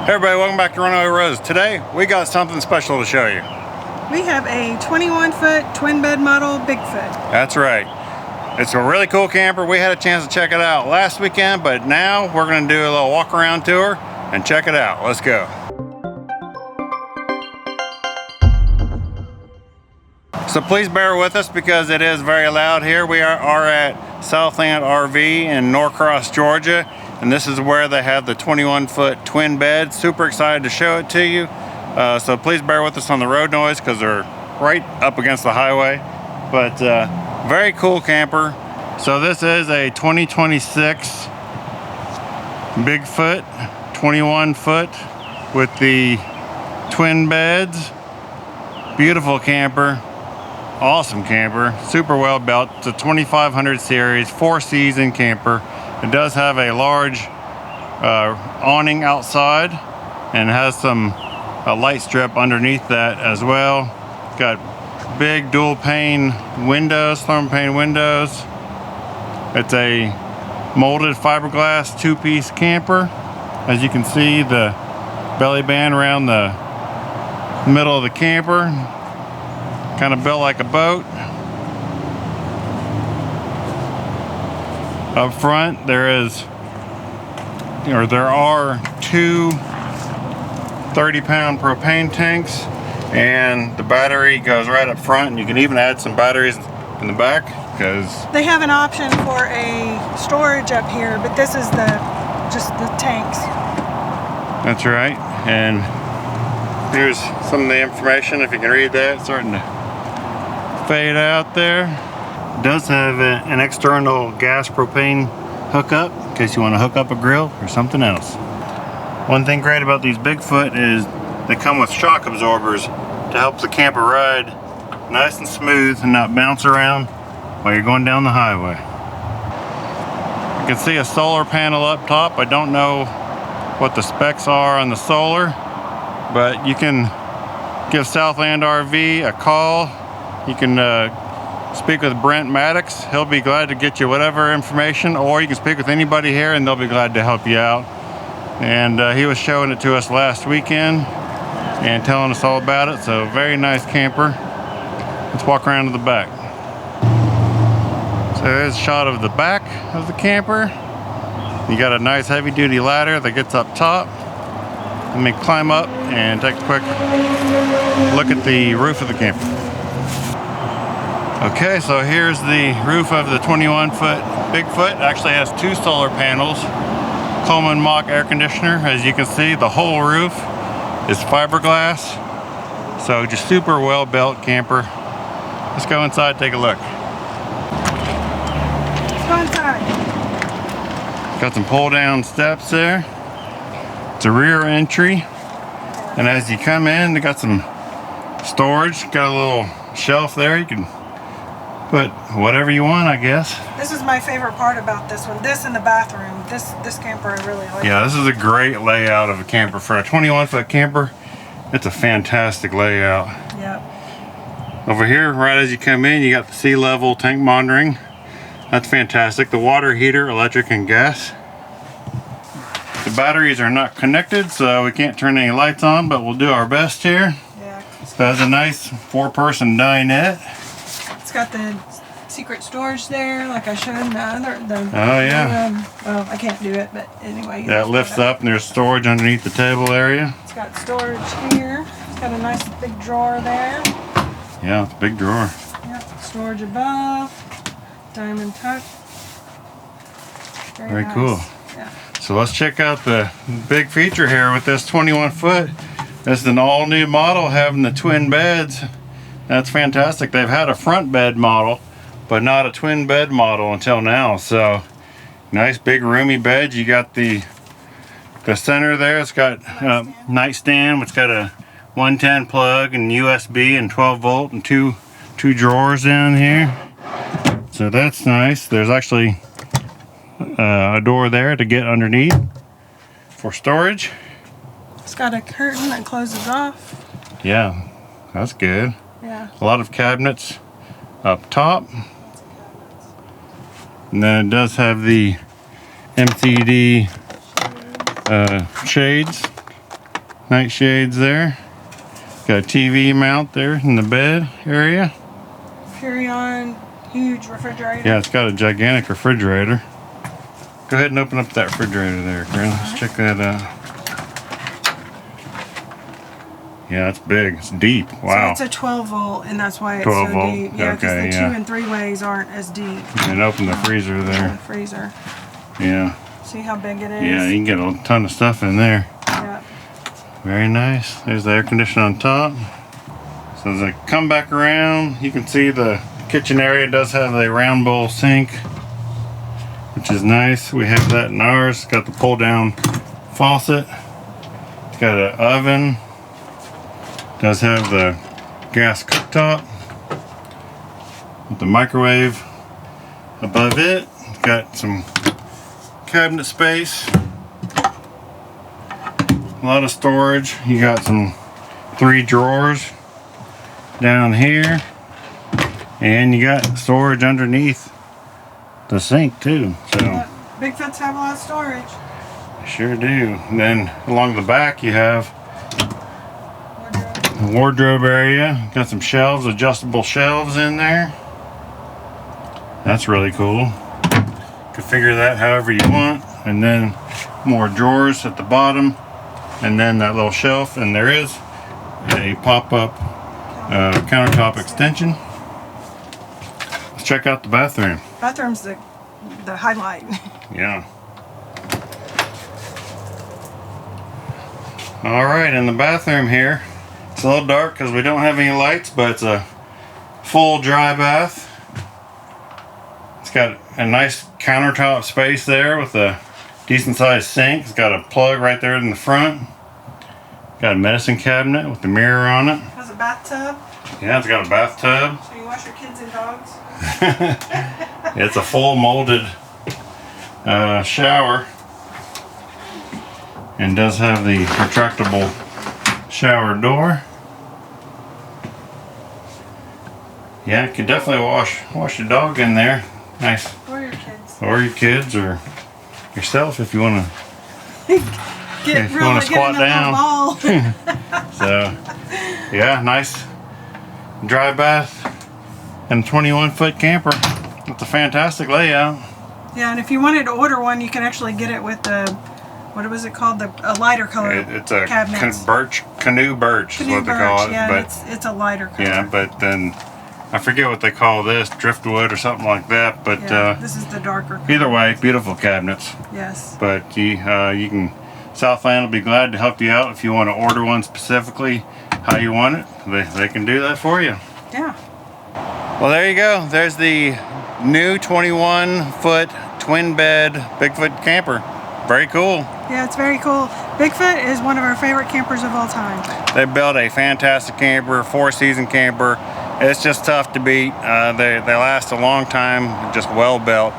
Hey everybody, welcome back to Runaway Rose. Today we got something special to show you. We have a 21-foot twin bed model Bigfoot. That's right. It's a really cool camper. We had a chance to check it out last weekend, but now we're going to do a little walk around tour and check it out. Let's go. So please bear with us because it is very loud here. We are at Southland RV in Norcross, Georgia. And this is where they have the 21-foot twin bed. Super excited to show it to you. So please bear with us on the road noise because they're right up against the highway. But very cool camper. So this is a 2026 Bigfoot, 21 foot with the twin beds. Beautiful camper. Awesome camper. Super well built. It's a 2500 series, 4-season camper. It does have a large awning outside and has some light strip underneath that as well. It's got big dual pane windows, thermal pane windows. It's a molded fiberglass 2-piece camper. As you can see, the belly band around the middle of the camper, kind of built like a boat. Up front there are two 30-pound propane tanks, and the battery goes right up front, and you can even add some batteries in the back because they have an option for a storage up here, but this is just the tanks. That's right. And here's some of the information if you can read that. It's starting to fade out there. It does have an external gas propane hookup in case you want to hook up a grill or something else. One thing great about these Bigfoot is they come with shock absorbers to help the camper ride nice and smooth and not bounce around while you're going down the highway. You can see a solar panel up top. I don't know what the specs are on the solar, but you can give Southland RV a call. You can speak with Brent Maddox. He'll be glad to get you whatever information, or you can speak with anybody here and they'll be glad to help you out. And he was showing it to us last weekend and telling us all about it. So very nice camper. Let's walk around to the back. So there's a shot of the back of the camper. You got a nice heavy duty ladder that gets up top. Let me climb up and take a quick look at the roof of the camper. Okay, so here's the roof of the 21-foot Bigfoot. It actually has 2 solar panels, Coleman Mach air conditioner. As you can see, the whole roof is fiberglass. So just super well built camper. Let's go inside, take a look. Let's go inside. Got some pull down steps there. It's a rear entry. And as you come in, they got some storage. Got a little shelf there. You can put whatever you want, I guess. This is my favorite part about this one. This and the bathroom. This camper I really like. Yeah, this is a great layout of a camper. For a 21-foot camper, it's a fantastic layout. Yep. Over here, right as you come in, you got the sea level tank monitoring. That's fantastic. The water heater, electric and gas. The batteries are not connected, so we can't turn any lights on, but we'll do our best here. Yeah. So that's a nice 4-person dinette. It's got the secret storage there, like I showed in the other. Oh yeah. Well, I can't do it, but anyway. That lifts up, and there's storage underneath the table area. It's got storage here. It's got a nice big drawer there. Yeah, it's a big drawer. Yep. Storage above. Diamond tuck. Very nice. cool. Yeah. So let's check out the big feature here with this 21-foot. This is an all-new model having the twin beds. That's fantastic. They've had a front bed model, but not a twin bed model until now. So nice big roomy bed. You got the center there. It's got a nightstand. It's got a 110 plug and USB and 12 volt and two drawers down here. So that's nice. There's actually a door there to get underneath for storage. It's got a curtain that closes off. Yeah, that's good. Yeah. A lot of cabinets up top. And then it does have the MCD shades Nightshades there. Got a TV mount there in the bed area. Carry-on, huge refrigerator. Yeah, it's got a gigantic refrigerator. Go ahead and open up that refrigerator there, Karen. Let's check that out. Yeah, it's big. It's deep. Wow. So it's a 12 volt, and that's why it's 12 so volt. deep. Yeah, because Okay, the yeah. 2 and 3 ways aren't as deep. And open the freezer The there. freezer. Yeah. See how big it is? Yeah, you can get a ton of stuff in there. Yeah. Very nice. There's the air conditioner on top. So as I come back around, you can see the kitchen area does have a round bowl sink, which is nice. We have that in ours. It's got the pull down faucet. It's got an oven. Does have the gas cooktop with the microwave above it. It's got some cabinet space. A lot of storage. You got some 3 drawers down here, and you got storage underneath the sink too. So Yeah. Bigfoots have a lot of storage. sure do. And then along the back you have the wardrobe area. Got some shelves, adjustable shelves in there. That's really cool. Configure that however you want, and then more drawers at the bottom, and then that little shelf, and there is a pop-up countertop extension. Let's check out the bathroom. Bathroom's the highlight. Yeah. All right, in the bathroom here, it's a little dark because we don't have any lights, but it's a full dry bath. It's got a nice countertop space there with a decent sized sink. It's got a plug right there in the front. Got a medicine cabinet with the mirror on it. Has a bathtub. Yeah, it's got a bathtub. So you wash your kids and dogs. It's a full molded shower, and does have the retractable shower door. Yeah, you could definitely wash your dog in there. Nice. Or your kids. Or your kids, or yourself if you want to. Get If you really wanna get squat in the down. ball. So, yeah, nice dry bath and 21-foot camper. It's a fantastic layout. Yeah, and if you wanted to order one, you can actually get it with the, what was it called? A lighter color It's a cabinets. canoe birch is Canoe what they birch, call it. yeah, But it's a lighter color. yeah, but then I forget what they call this, driftwood or something like that. But Yeah, this is the darker color. either way, beautiful cabinets. Yes. But you can, Southland will be glad to help you out if you want to order one specifically how you want it. They can do that for you. Yeah. Well, there you go. There's the new 21-foot twin bed Bigfoot camper. Very cool. Yeah, it's very cool. Bigfoot is one of our favorite campers of all time. They built a fantastic camper, 4-season camper. It's just tough to beat. They last a long time, just well built.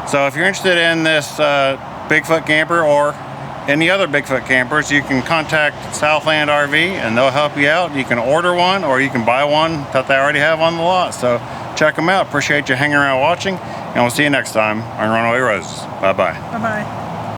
So if you're interested in this Bigfoot camper or any other Bigfoot campers, you can contact Southland RV and they'll help you out. You can order one or you can buy one that they already have on the lot. So check them out. Appreciate you hanging around watching, and we'll see you next time on Runaway Roses. Bye-bye. Bye-bye.